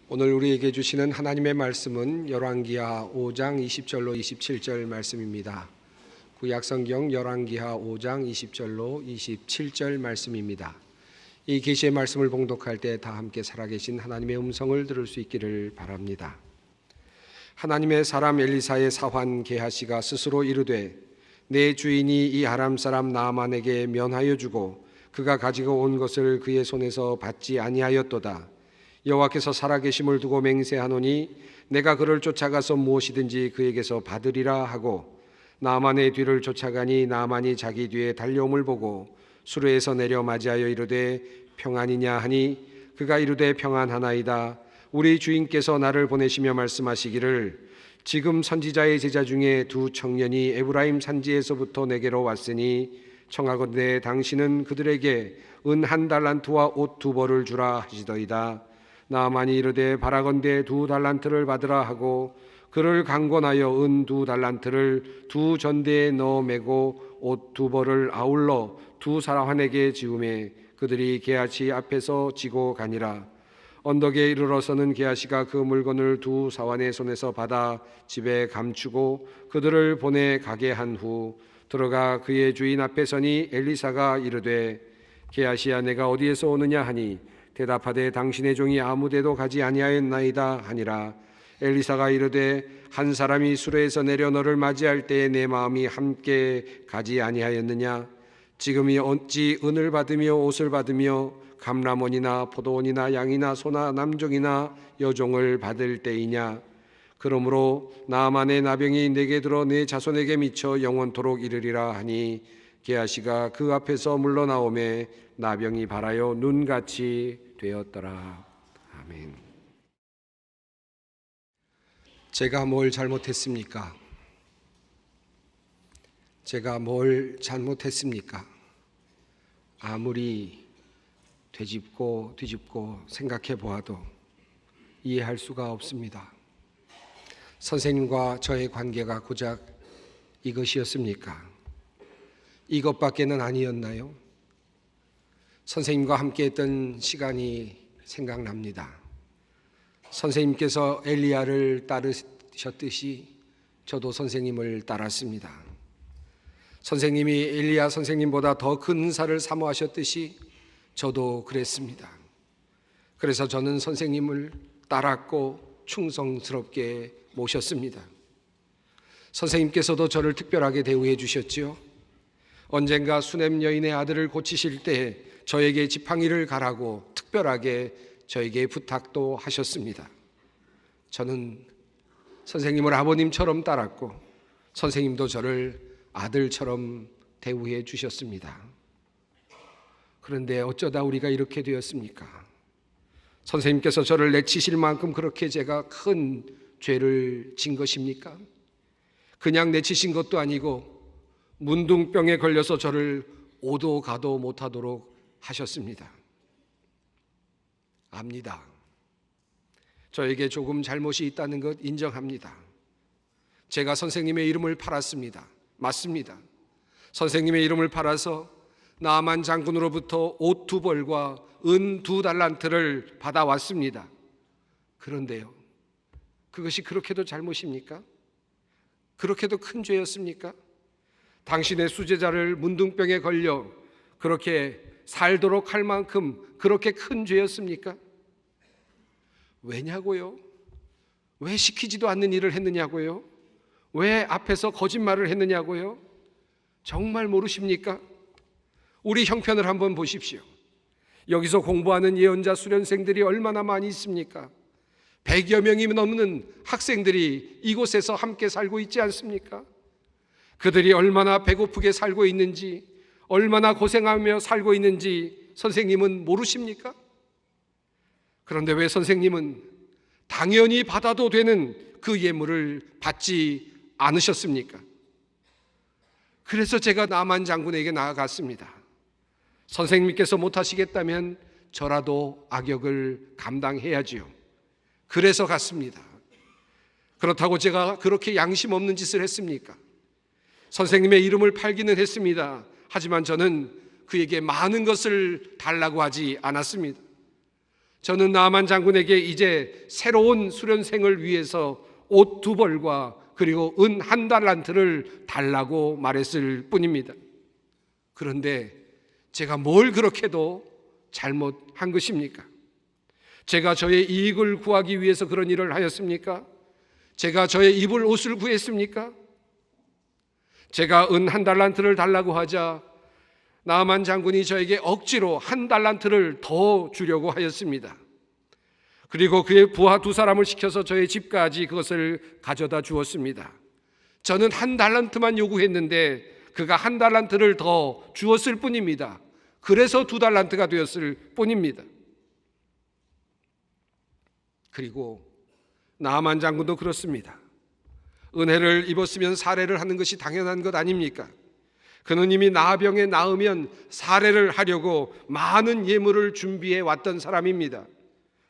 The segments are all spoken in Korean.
오늘 우리에게 주시는 하나님의 말씀은 열왕기하 5장 20절로 27절 말씀입니다. 구약성경 열왕기하 5장 20절로 27절 말씀입니다. 이 계시의 말씀을 봉독할 때 다 함께 살아계신 하나님의 음성을 들을 수 있기를 바랍니다. 하나님의 사람 엘리사의 사환 게하시가 스스로 이르되 내 주인이 이 아람 사람 나아만에게 면하여 주고 그가 가지고 온 것을 그의 손에서 받지 아니하였도다. 여호와께서 살아계심을 두고 맹세하노니 내가 그를 쫓아가서 무엇이든지 그에게서 받으리라 하고 나아만의 뒤를 쫓아가니 나아만이 자기 뒤에 달려옴을 보고 수르에서 내려 맞이하여 이르되 평안이냐 하니 그가 이르되 평안하나이다. 우리 주인께서 나를 보내시며 말씀하시기를 지금 선지자의 제자 중에 두 청년이 에브라임 산지에서부터 내게로 왔으니 청하건대 당신은 그들에게 은 1달란트와 옷 2벌을 주라 하시더이다. 나아만이 이르되 바라건대 2달란트를 받으라 하고 그를 강권하여 은 2달란트를 두 전대에 넣어 매고 옷 2벌을 아울러 두 사람에게 지우매 그들이 게하시 앞에서 지고 가니라. 언덕에 이르러서는 게하시가 그 물건을 두 사환의 손에서 받아 집에 감추고 그들을 보내 가게 한 후 들어가 그의 주인 앞에 서니 엘리사가 이르되 게하시야 내가 어디에서 오느냐 하니 대답하되 당신의 종이 아무데도 가지 아니하였나이다 하니라. 엘리사가 이르되 한 사람이 수레에서 내려 너를 맞이할 때에 내 마음이 함께 가지 아니하였느냐. 지금이 어찌 은을 받으며 옷을 받으며 감람원이나 포도원이나 양이나 소나 남종이나 여종을 받을 때이냐. 그러므로 나아만의 나병이 내게 들어 내 자손에게 미쳐 영원토록 이르리라 하니 게하시가 그 앞에서 물러나오매 나병이 발하여 눈같이 되었더라. 아멘. 제가 뭘 잘못했습니까? 제가 뭘 잘못했습니까? 아무리 되짚고 뒤집고 생각해 보아도 이해할 수가 없습니다. 선생님과 저의 관계가 고작 이것이었습니까? 이것밖에는 아니었나요? 선생님과 함께 했던 시간이 생각납니다. 선생님께서 엘리야를 따르셨듯이 저도 선생님을 따랐습니다. 선생님이 엘리야 선생님보다 더 큰 은사를 사모하셨듯이 저도 그랬습니다. 그래서 저는 선생님을 따랐고 충성스럽게 모셨습니다. 선생님께서도 저를 특별하게 대우해 주셨지요. 언젠가 수냄 여인의 아들을 고치실 때 저에게 지팡이를 가라고 특별하게 저에게 부탁도 하셨습니다. 저는 선생님을 아버님처럼 따랐고 선생님도 저를 아들처럼 대우해 주셨습니다. 그런데 어쩌다 우리가 이렇게 되었습니까? 선생님께서 저를 내치실 만큼 그렇게 제가 큰 죄를 진 것입니까? 그냥 내치신 것도 아니고 문둥병에 걸려서 저를 오도 가도 못하도록 하셨습니다. 압니다. 저에게 조금 잘못이 있다는 것 인정합니다. 제가 선생님의 이름을 팔았습니다. 맞습니다. 선생님의 이름을 팔아서 나아만 장군으로부터 옷 2벌과 은 2달란트를 받아왔습니다. 그런데요, 그것이 그렇게도 잘못입니까? 그렇게도 큰 죄였습니까? 당신의 수제자를 문둥병에 걸려 그렇게 살도록 할 만큼 그렇게 큰 죄였습니까? 왜냐고요? 왜 시키지도 않는 일을 했느냐고요? 왜 앞에서 거짓말을 했느냐고요? 정말 모르십니까? 우리 형편을 한번 보십시오. 여기서 공부하는 예언자 수련생들이 얼마나 많이 있습니까? 100여 명이 넘는 학생들이 이곳에서 함께 살고 있지 않습니까? 그들이 얼마나 배고프게 살고 있는지, 얼마나 고생하며 살고 있는지 선생님은 모르십니까? 그런데 왜 선생님은 당연히 받아도 되는 그 예물을 받지 않으셨습니까? 그래서 제가 나만 장군에게 나아갔습니다. 선생님께서 못하시겠다면 저라도 악역을 감당해야지요. 그래서 갔습니다. 그렇다고 제가 그렇게 양심 없는 짓을 했습니까? 선생님의 이름을 팔기는 했습니다. 하지만 저는 그에게 많은 것을 달라고 하지 않았습니다. 저는 나아만 장군에게 이제 새로운 수련생을 위해서 옷 2벌과 그리고 은 1달란트를 달라고 말했을 뿐입니다. 그런데 제가 뭘 그렇게도 잘못한 것입니까? 제가 저의 이익을 구하기 위해서 그런 일을 하였습니까? 제가 저의 입을 옷을 구했습니까? 제가 은 1달란트를 달라고 하자 나아만 장군이 저에게 억지로 1달란트를 더 주려고 하였습니다. 그리고 그의 부하 2사람을 시켜서 저의 집까지 그것을 가져다 주었습니다. 저는 1달란트만 요구했는데 그가 1달란트를 더 주었을 뿐입니다. 그래서 2달란트가 되었을 뿐입니다. 그리고 나아만 장군도 그렇습니다. 은혜를 입었으면 살해를 하는 것이 당연한 것 아닙니까? 그는 이미 나병에 나으면 살해를 하려고 많은 예물을 준비해 왔던 사람입니다.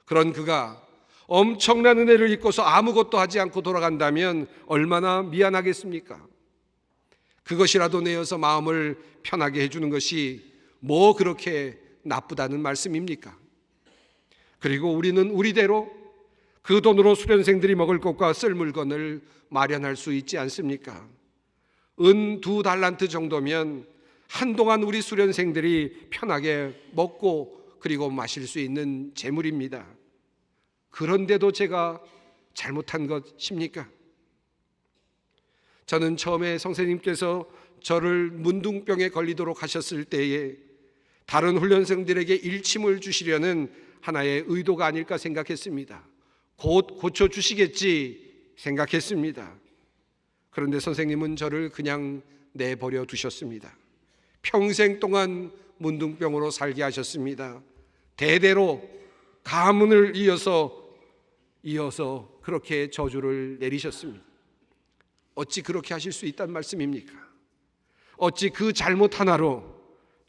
그런 그가 엄청난 은혜를 입고서 아무것도 하지 않고 돌아간다면 얼마나 미안하겠습니까? 그것이라도 내어서 마음을 편하게 해주는 것이 뭐 그렇게 나쁘다는 말씀입니까? 그리고 우리는 우리대로 그 돈으로 수련생들이 먹을 것과 쓸 물건을 마련할 수 있지 않습니까? 은 2달란트 정도면 한동안 우리 수련생들이 편하게 먹고 그리고 마실 수 있는 재물입니다. 그런데도 제가 잘못한 것입니까? 저는 처음에 선생님께서 저를 문둥병에 걸리도록 하셨을 때에 다른 훈련생들에게 일침을 주시려는 하나의 의도가 아닐까 생각했습니다. 곧 고쳐주시겠지 생각했습니다. 그런데 선생님은 저를 그냥 내버려 두셨습니다. 평생 동안 문둥병으로 살게 하셨습니다. 대대로 가문을 이어서 그렇게 저주를 내리셨습니다. 어찌 그렇게 하실 수 있단 말씀입니까? 어찌 그 잘못 하나로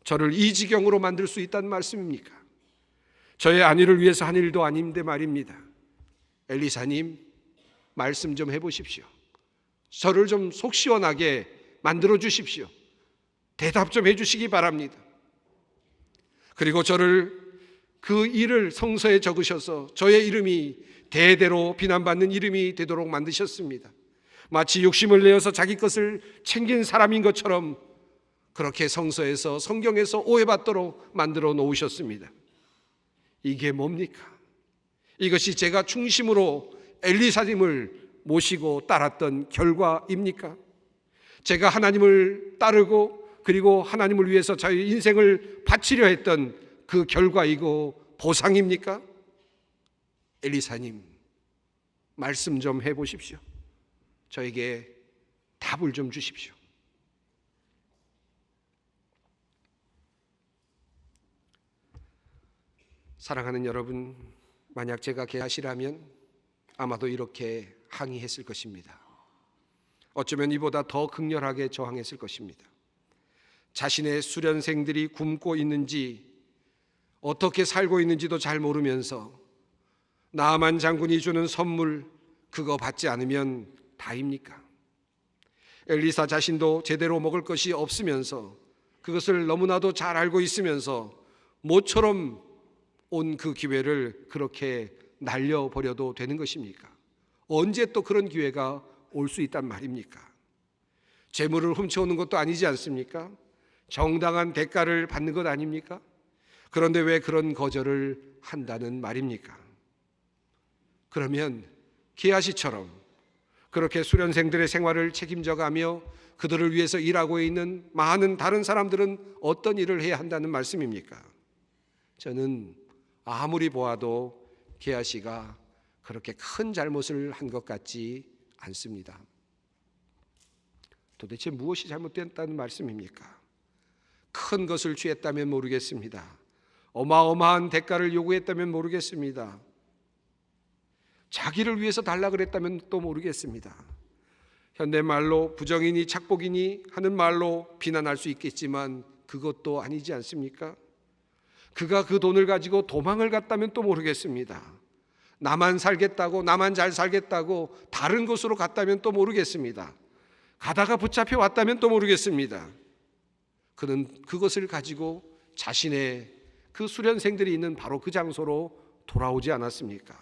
저를 이 지경으로 만들 수 있단 말씀입니까? 저의 안위를 위해서 한 일도 아닌데 말입니다. 엘리사님, 말씀 좀 해보십시오. 저를 좀 속 시원하게 만들어 주십시오. 대답 좀 해주시기 바랍니다. 그리고 저를 그 일을 성서에 적으셔서 저의 이름이 대대로 비난받는 이름이 되도록 만드셨습니다. 마치 욕심을 내어서 자기 것을 챙긴 사람인 것처럼 그렇게 성서에서 성경에서 오해받도록 만들어 놓으셨습니다. 이게 뭡니까? 이것이 제가 중심으로 엘리사님을 모시고 따랐던 결과입니까? 제가 하나님을 따르고 그리고 하나님을 위해서 자기 인생을 바치려 했던 그 결과이고 보상입니까? 엘리사님, 말씀 좀 해보십시오. 저에게 답을 좀 주십시오. 사랑하는 여러분, 만약 제가 게하시라면 아마도 이렇게 항의했을 것입니다. 어쩌면 이보다 더 극렬하게 저항했을 것입니다. 자신의 수련생들이 굶고 있는지 어떻게 살고 있는지도 잘 모르면서 나아만 장군이 주는 선물 그거 받지 않으면 다입니까? 엘리사 자신도 제대로 먹을 것이 없으면서 그것을 너무나도 잘 알고 있으면서 모처럼 온 그 기회를 그렇게 날려버려도 되는 것입니까? 언제 또 그런 기회가 올 수 있단 말입니까? 재물을 훔쳐오는 것도 아니지 않습니까? 정당한 대가를 받는 것 아닙니까? 그런데 왜 그런 거절을 한다는 말입니까? 그러면 게하시처럼 그렇게 수련생들의 생활을 책임져가며 그들을 위해서 일하고 있는 많은 다른 사람들은 어떤 일을 해야 한다는 말씀입니까? 저는 아무리 보아도 게하시가 그렇게 큰 잘못을 한 것 같지 않습니다. 도대체 무엇이 잘못됐다는 말씀입니까? 큰 것을 취했다면 모르겠습니다. 어마어마한 대가를 요구했다면 모르겠습니다. 자기를 위해서 달라 그랬다면 또 모르겠습니다. 현대말로 부정이니 착복이니 하는 말로 비난할 수 있겠지만 그것도 아니지 않습니까? 그가 그 돈을 가지고 도망을 갔다면 또 모르겠습니다. 나만 살겠다고, 나만 잘 살겠다고 다른 곳으로 갔다면 또 모르겠습니다. 가다가 붙잡혀 왔다면 또 모르겠습니다. 그는 그것을 가지고 자신의 그 수련생들이 있는 바로 그 장소로 돌아오지 않았습니까?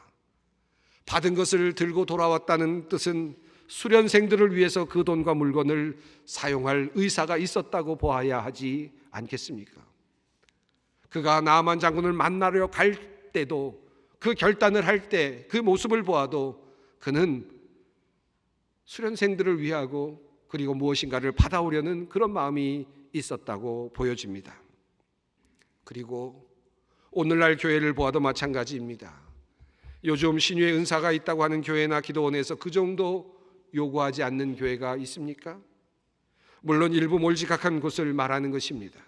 받은 것을 들고 돌아왔다는 뜻은 수련생들을 위해서 그 돈과 물건을 사용할 의사가 있었다고 보아야 하지 않겠습니까? 그가 나아만 장군을 만나러 갈 때도, 그 결단을 할 때 그 모습을 보아도 그는 수련생들을 위하고 그리고 무엇인가를 받아오려는 그런 마음이 있었다고 보여집니다. 그리고 오늘날 교회를 보아도 마찬가지입니다. 요즘 신유의 은사가 있다고 하는 교회나 기도원에서 그 정도 요구하지 않는 교회가 있습니까? 물론 일부 몰지각한 곳을 말하는 것입니다.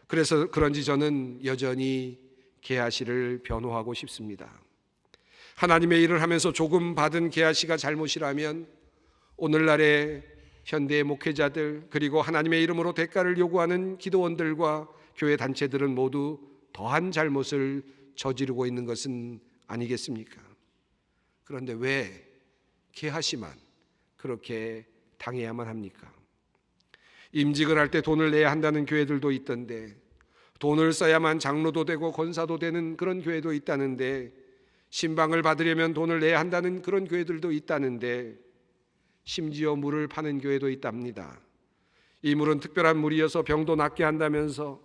그래서 그런지 저는 여전히 게하시를 변호하고 싶습니다. 하나님의 일을 하면서 조금 받은 게하시가 잘못이라면 오늘날의 현대의 목회자들 그리고 하나님의 이름으로 대가를 요구하는 기도원들과 교회 단체들은 모두 더한 잘못을 저지르고 있는 것은 아니겠습니까? 그런데 왜 게하시만 그렇게 당해야만 합니까? 임직을 할 때 돈을 내야 한다는 교회들도 있던데, 돈을 써야만 장로도 되고 권사도 되는 그런 교회도 있다는데, 신방을 받으려면 돈을 내야 한다는 그런 교회들도 있다는데, 심지어 물을 파는 교회도 있답니다. 이 물은 특별한 물이어서 병도 낫게 한다면서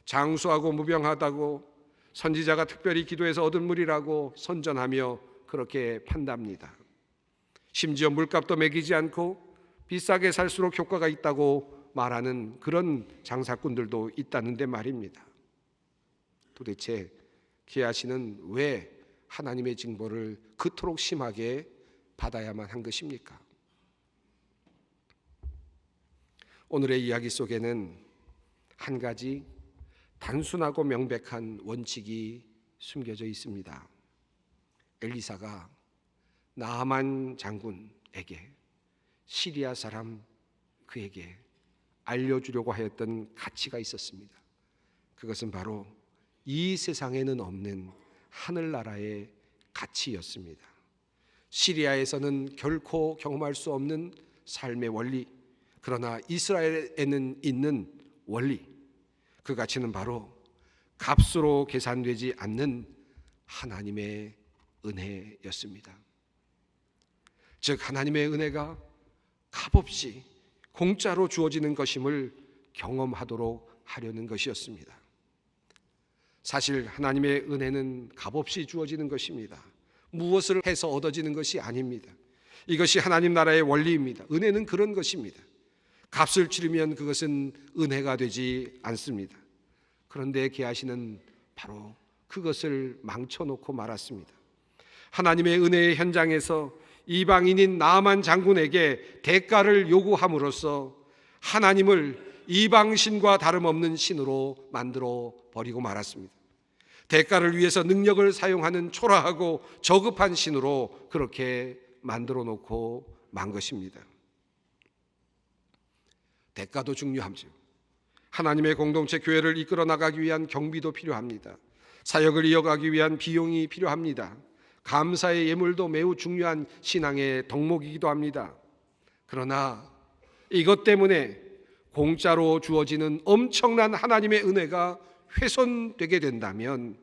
장수하고 무병하다고 선지자가 특별히 기도해서 얻은 물이라고 선전하며 그렇게 판답니다. 심지어 물값도 매기지 않고 비싸게 살수록 효과가 있다고 말하는 그런 장사꾼들도 있다는데 말입니다. 도대체 게하시는 왜 하나님의 징벌을 그토록 심하게 받아야만 한 것입니까? 오늘의 이야기 속에는 한 가지 단순하고 명백한 원칙이 숨겨져 있습니다. 엘리사가 나아만 장군에게, 시리아 사람 그에게 알려주려고 하였던 가치가 있었습니다. 그것은 바로 이 세상에는 없는 하늘나라의 가치였습니다. 시리아에서는 결코 경험할 수 없는 삶의 원리, 그러나 이스라엘에는 있는 원리, 그 가치는 바로 값으로 계산되지 않는 하나님의 은혜였습니다. 즉 하나님의 은혜가 값없이 공짜로 주어지는 것임을 경험하도록 하려는 것이었습니다. 사실 하나님의 은혜는 값없이 주어지는 것입니다. 무엇을 해서 얻어지는 것이 아닙니다. 이것이 하나님 나라의 원리입니다. 은혜는 그런 것입니다. 값을 치르면 그것은 은혜가 되지 않습니다. 그런데 게하시는 바로 그것을 망쳐놓고 말았습니다. 하나님의 은혜의 현장에서 이방인인 나아만 장군에게 대가를 요구함으로써 하나님을 이방신과 다름없는 신으로 만들어 버리고 말았습니다. 대가를 위해서 능력을 사용하는 초라하고 저급한 신으로 그렇게 만들어 놓고 만 것입니다. 대가도 중요하죠. 하나님의 공동체 교회를 이끌어 나가기 위한 경비도 필요합니다. 사역을 이어가기 위한 비용이 필요합니다. 감사의 예물도 매우 중요한 신앙의 덕목이기도 합니다. 그러나 이것 때문에 공짜로 주어지는 엄청난 하나님의 은혜가 훼손되게 된다면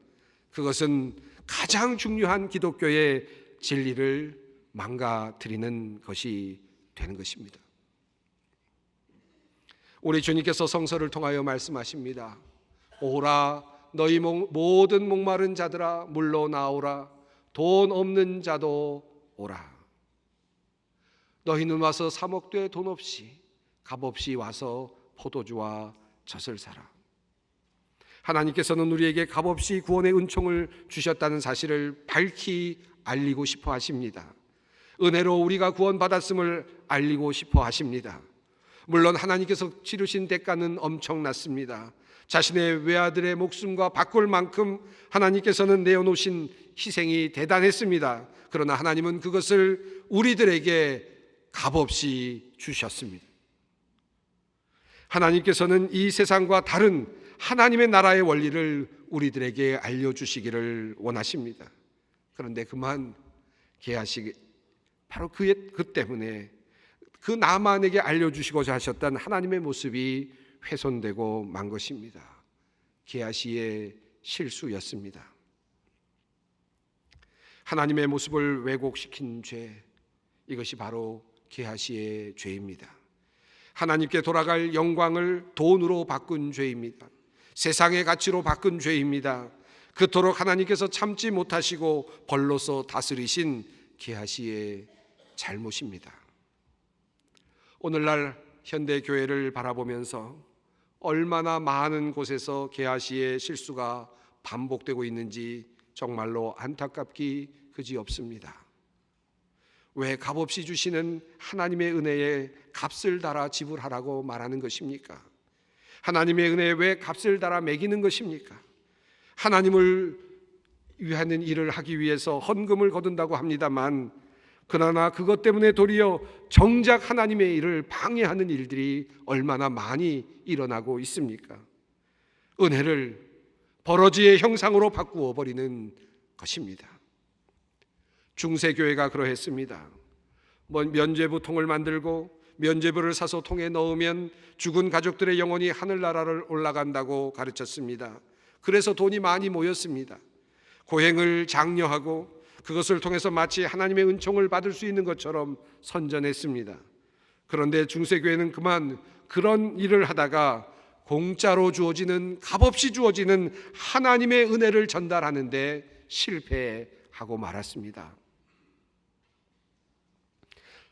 그것은 가장 중요한 기독교의 진리를 망가뜨리는 것이 되는 것입니다. 우리 주님께서 성서를 통하여 말씀하십니다. 오라 너희 모든 목마른 자들아 물러 나오라 돈 없는 자도 오라. 너희는 와서 사 먹되 돈 없이 값없이 와서 포도주와 젖을 사라. 하나님께서는 우리에게 값없이 구원의 은총을 주셨다는 사실을 밝히 알리고 싶어 하십니다. 은혜로 우리가 구원받았음을 알리고 싶어 하십니다. 물론 하나님께서 치르신 대가는 엄청났습니다. 자신의 외아들의 목숨과 바꿀 만큼 하나님께서는 내어놓으신 희생이 대단했습니다. 그러나 하나님은 그것을 우리들에게 값없이 주셨습니다. 하나님께서는 이 세상과 다른 하나님의 나라의 원리를 우리들에게 알려주시기를 원하십니다. 그런데 그만 게하시 바로 그 때문에 그 나만에게 알려주시고자 하셨던 하나님의 모습이 훼손되고 만 것입니다. 게하시의 실수였습니다. 하나님의 모습을 왜곡시킨 죄, 이것이 바로 게하시의 죄입니다. 하나님께 돌아갈 영광을 돈으로 바꾼 죄입니다. 세상의 가치로 바꾼 죄입니다. 그토록 하나님께서 참지 못하시고 벌로서 다스리신 게하시의 잘못입니다. 오늘날 현대 교회를 바라보면서 얼마나 많은 곳에서 게하시의 실수가 반복되고 있는지 정말로 안타깝기 그지없습니다. 왜 값없이 주시는 하나님의 은혜에 값을 달아 지불하라고 말하는 것입니까? 하나님의 은혜에 왜 값을 달아 매기는 것입니까? 하나님을 위하는 일을 하기 위해서 헌금을 거둔다고 합니다만, 그러나 그것 때문에 도리어 정작 하나님의 일을 방해하는 일들이 얼마나 많이 일어나고 있습니까? 은혜를 버러지의 형상으로 바꾸어 버리는 것입니다. 중세교회가 그러했습니다. 면죄부 통을 만들고 면죄부를 사서 통에 넣으면 죽은 가족들의 영혼이 하늘나라를 올라간다고 가르쳤습니다. 그래서 돈이 많이 모였습니다. 고행을 장려하고 그것을 통해서 마치 하나님의 은총을 받을 수 있는 것처럼 선전했습니다. 그런데 중세교회는 그만 그런 일을 하다가 공짜로 주어지는, 값없이 주어지는 하나님의 은혜를 전달하는데 실패하고 말았습니다.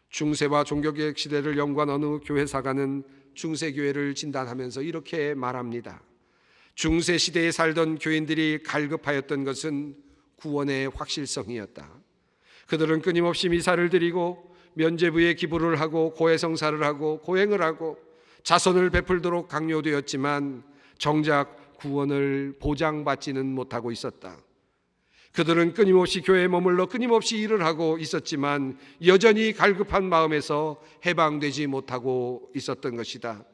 중세와 종교개혁 시대를 연구한 어느 교회사가는 중세교회를 진단하면서 이렇게 말합니다. 중세 시대에 살던 교인들이 갈급하였던 것은 구원의 확실성이었다. 그들은 끊임없이 미사를 드리고 면죄부에 기부를 하고 고해성사를 하고 고행을 하고 자선을 베풀도록 강요되었지만 정작 구원을 보장받지는 못하고 있었다. 그들은 끊임없이 교회에 머물러 끊임없이 일을 하고 있었지만 여전히 갈급한 마음에서 해방되지 못하고 있었던 것이다.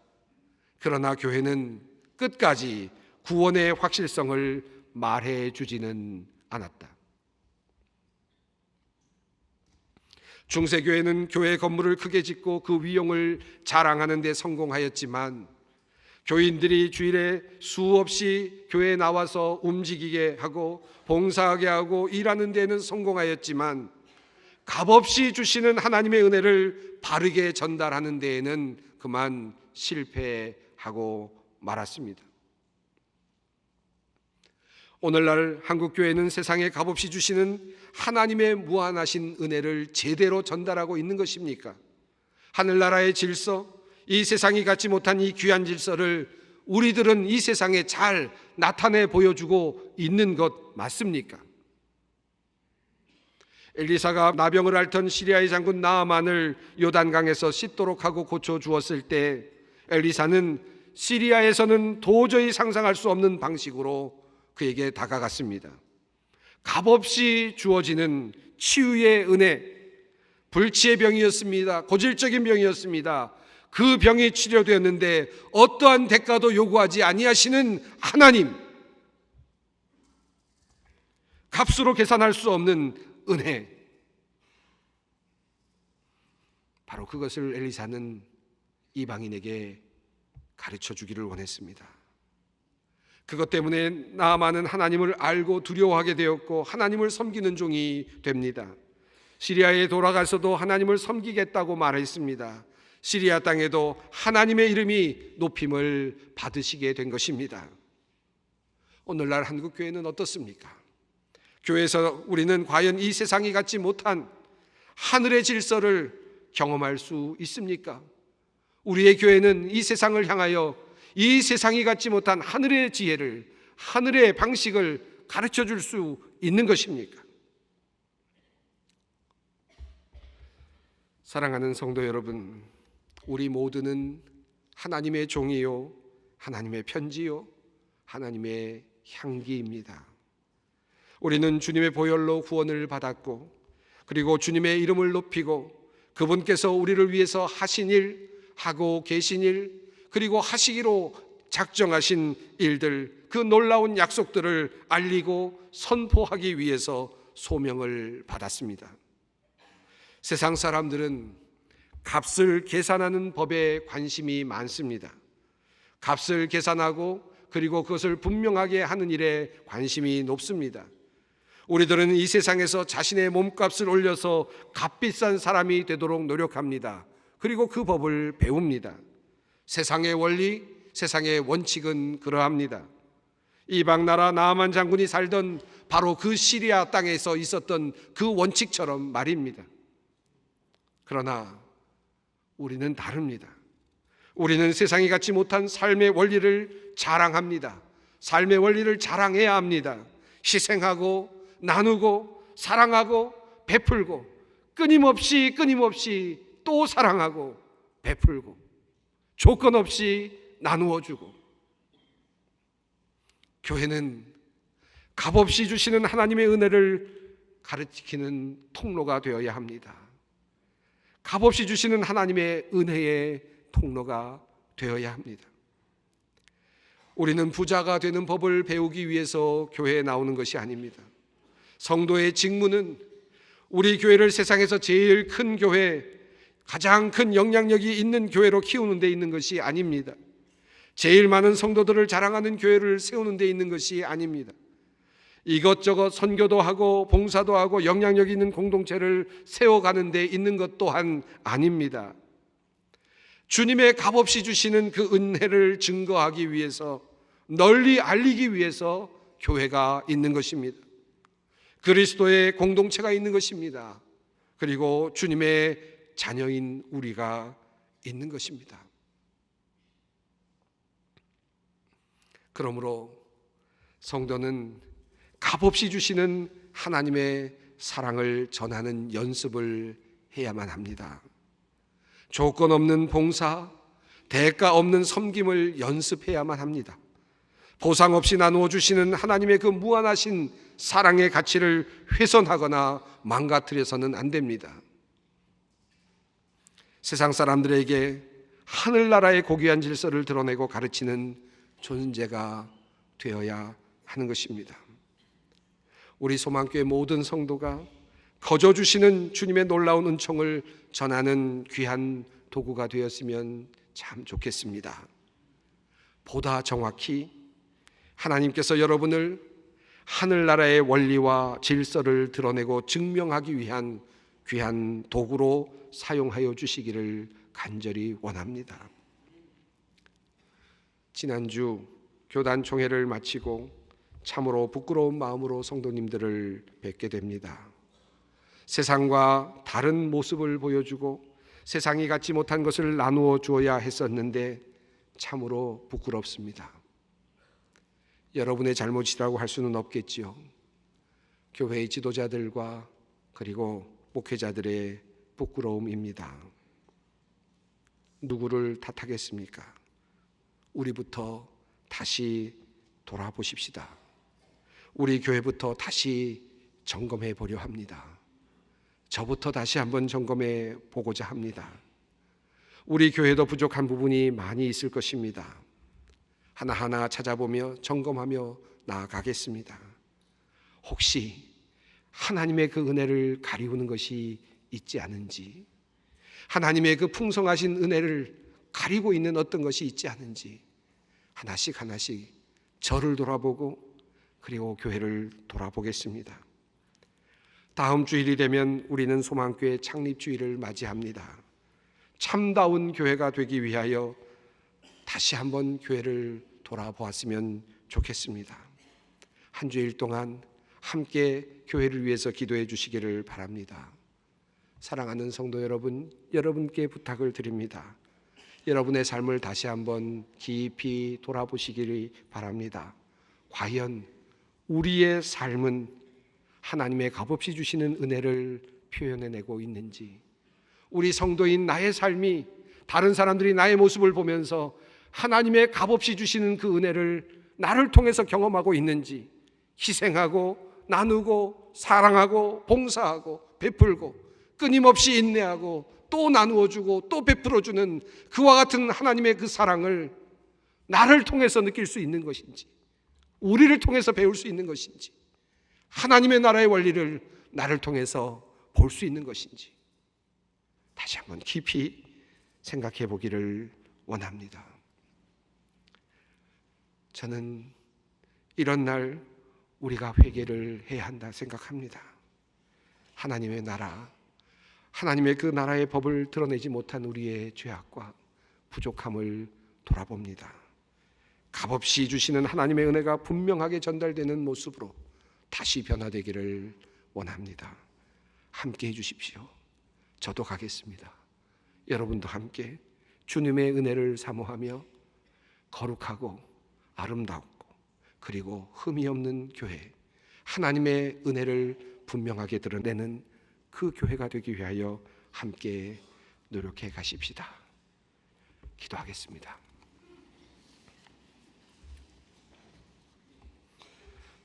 그러나 교회는 끝까지 구원의 확실성을 말해주지는 않았다. 중세교회는 교회 건물을 크게 짓고 그 위용을 자랑하는 데 성공하였지만 교인들이 주일에 수없이 교회에 나와서 움직이게 하고 봉사하게 하고 일하는 데는 성공하였지만 값없이 주시는 하나님의 은혜를 바르게 전달하는 데에는 그만 실패하고 말았습니다. 오늘날 한국교회는 세상에 값없이 주시는 하나님의 무한하신 은혜를 제대로 전달하고 있는 것입니까? 하늘나라의 질서, 이 세상이 갖지 못한 이 귀한 질서를 우리들은 이 세상에 잘 나타내 보여주고 있는 것 맞습니까? 엘리사가 나병을 앓던 시리아의 장군 나아만을 요단강에서 씻도록 하고 고쳐 주었을 때 엘리사는 시리아에서는 도저히 상상할 수 없는 방식으로 그에게 다가갔습니다. 값없이 주어지는 치유의 은혜, 불치의 병이었습니다. 고질적인 병이었습니다. 그 병이 치료되었는데 어떠한 대가도 요구하지 아니하시는 하나님, 값으로 계산할 수 없는 은혜, 바로 그것을 엘리사는 이방인에게 가르쳐 주기를 원했습니다. 그것 때문에 나아만은 하나님을 알고 두려워하게 되었고 하나님을 섬기는 종이 됩니다. 시리아에 돌아가서도 하나님을 섬기겠다고 말했습니다. 시리아 땅에도 하나님의 이름이 높임을 받으시게 된 것입니다. 오늘날 한국교회는 어떻습니까? 교회에서 우리는 과연 이 세상이 갖지 못한 하늘의 질서를 경험할 수 있습니까? 우리의 교회는 이 세상을 향하여 이 세상이 갖지 못한 하늘의 지혜를, 하늘의 방식을 가르쳐 줄 수 있는 것입니까? 사랑하는 성도 여러분, 우리 모두는 하나님의 종이요, 하나님의 편지요, 하나님의 향기입니다. 우리는 주님의 보혈로 구원을 받았고, 그리고 주님의 이름을 높이고 그분께서 우리를 위해서 하신 일, 하고 계신 일, 그리고 하시기로 작정하신 일들, 그 놀라운 약속들을 알리고 선포하기 위해서 소명을 받았습니다. 세상 사람들은 값을 계산하는 법에 관심이 많습니다. 값을 계산하고 그리고 그것을 분명하게 하는 일에 관심이 높습니다. 우리들은 이 세상에서 자신의 몸값을 올려서 값비싼 사람이 되도록 노력합니다. 그리고 그 법을 배웁니다. 세상의 원리, 세상의 원칙은 그러합니다. 이방 나라 나아만 장군이 살던 바로 그 시리아 땅에서 있었던 그 원칙처럼 말입니다. 그러나 우리는 다릅니다. 우리는 세상이 갖지 못한 삶의 원리를 자랑합니다. 삶의 원리를 자랑해야 합니다. 희생하고 나누고 사랑하고 베풀고 끊임없이 또 사랑하고 베풀고 조건 없이 나누어 주고, 교회는 값없이 주시는 하나님의 은혜를 가르치는 통로가 되어야 합니다. 값없이 주시는 하나님의 은혜의 통로가 되어야 합니다. 우리는 부자가 되는 법을 배우기 위해서 교회에 나오는 것이 아닙니다. 성도의 직무는 우리 교회를 세상에서 제일 큰 교회, 가장 큰 영향력이 있는 교회로 키우는 데 있는 것이 아닙니다. 제일 많은 성도들을 자랑하는 교회를 세우는 데 있는 것이 아닙니다. 이것저것 선교도 하고 봉사도 하고 영향력 있는 공동체를 세워가는 데 있는 것 또한 아닙니다. 주님의 값없이 주시는 그 은혜를 증거하기 위해서, 널리 알리기 위해서 교회가 있는 것입니다. 그리스도의 공동체가 있는 것입니다. 그리고 주님의 자녀인 우리가 있는 것입니다. 그러므로 성도는 값없이 주시는 하나님의 사랑을 전하는 연습을 해야만 합니다. 조건 없는 봉사, 대가 없는 섬김을 연습해야만 합니다. 보상 없이 나누어 주시는 하나님의 그 무한하신 사랑의 가치를 훼손하거나 망가뜨려서는 안 됩니다. 세상 사람들에게 하늘나라의 고귀한 질서를 드러내고 가르치는 존재가 되어야 하는 것입니다. 우리 소망교회 모든 성도가 거저 주시는 주님의 놀라운 은총을 전하는 귀한 도구가 되었으면 참 좋겠습니다. 보다 정확히 하나님께서 여러분을 하늘나라의 원리와 질서를 드러내고 증명하기 위한 귀한 도구로 사용하여 주시기를 간절히 원합니다. 지난주 교단 총회를 마치고 참으로 부끄러운 마음으로 성도님들을 뵙게 됩니다. 세상과 다른 모습을 보여주고 세상이 갖지 못한 것을 나누어 주어야 했었는데 참으로 부끄럽습니다. 여러분의 잘못이라고 할 수는 없겠지요. 교회의 지도자들과 그리고 목회자들의 부끄러움입니다. 누구를 탓하겠습니까? 우리부터 다시 돌아보십시다. 우리 교회부터 다시 점검해 보려 합니다. 저부터 다시 한번 점검해 보고자 합니다. 우리 교회도 부족한 부분이 많이 있을 것입니다. 하나하나 찾아보며 점검하며 나아가겠습니다. 혹시 하나님의 그 은혜를 가리우는 것이 있지 않은지, 하나님의 그 풍성하신 은혜를 가리고 있는 어떤 것이 있지 않은지 하나씩 저를 돌아보고 그리고 교회를 돌아보겠습니다. 다음 주일이 되면 우리는 소망교회 창립주일을 맞이합니다. 참다운 교회가 되기 위하여 다시 한번 교회를 돌아보았으면 좋겠습니다. 한 주일 동안 함께 교회를 위해서 기도해 주시기를 바랍니다. 사랑하는 성도 여러분, 여러분께 부탁을 드립니다. 여러분의 삶을 다시 한번 깊이 돌아보시기를 바랍니다. 과연 우리의 삶은 하나님의 값없이 주시는 은혜를 표현해내고 있는지, 우리 성도인 나의 삶이 다른 사람들이 나의 모습을 보면서 하나님의 값없이 주시는 그 은혜를 나를 통해서 경험하고 있는지, 희생하고 나누고 사랑하고 봉사하고 베풀고 끊임없이 인내하고 또 나누어주고 또 베풀어주는 그와 같은 하나님의 그 사랑을 나를 통해서 느낄 수 있는 것인지, 우리를 통해서 배울 수 있는 것인지, 하나님의 나라의 원리를 나를 통해서 볼 수 있는 것인지 다시 한번 깊이 생각해 보기를 원합니다. 저는 이런 날 우리가 회개를 해야 한다 생각합니다. 하나님의 나라, 하나님의 그 나라의 법을 드러내지 못한 우리의 죄악과 부족함을 돌아봅니다. 값없이 주시는 하나님의 은혜가 분명하게 전달되는 모습으로 다시 변화되기를 원합니다. 함께 해주십시오. 저도 가겠습니다. 여러분도 함께 주님의 은혜를 사모하며 거룩하고 아름답고 그리고 흠이 없는 교회, 하나님의 은혜를 분명하게 드러내는 그 교회가 되기 위하여 함께 노력해 가십시다. 기도하겠습니다.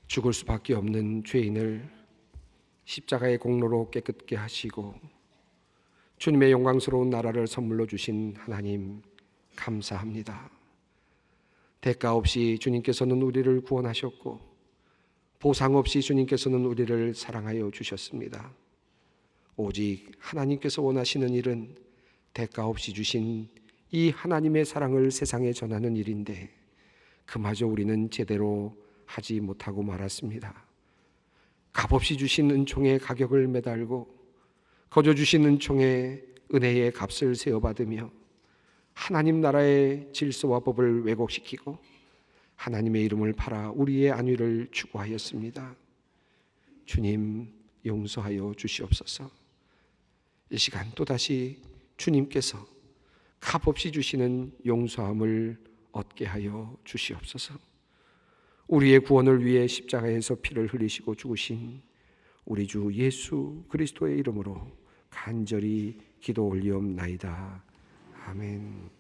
죽을 수밖에 없는 죄인을 십자가의 공로로 깨끗게 하시고 주님의 영광스러운 나라를 선물로 주신 하나님 감사합니다. 대가 없이 주님께서는 우리를 구원하셨고 보상 없이 주님께서는 우리를 사랑하여 주셨습니다. 오직 하나님께서 원하시는 일은 대가 없이 주신 이 하나님의 사랑을 세상에 전하는 일인데 그마저 우리는 제대로 하지 못하고 말았습니다. 값없이 주신 은총의 가격을 매달고 거저 주신 은총의 은혜의 값을 세어받으며 하나님 나라의 질서와 법을 왜곡시키고 하나님의 이름을 팔아 우리의 안위를 추구하였습니다. 주님 용서하여 주시옵소서. 이 시간 또다시 주님께서 값없이 주시는 용서함을 얻게 하여 주시옵소서. 우리의 구원을 위해 십자가에서 피를 흘리시고 죽으신 우리 주 예수 그리스도의 이름으로 간절히 기도 올리옵나이다. 아멘.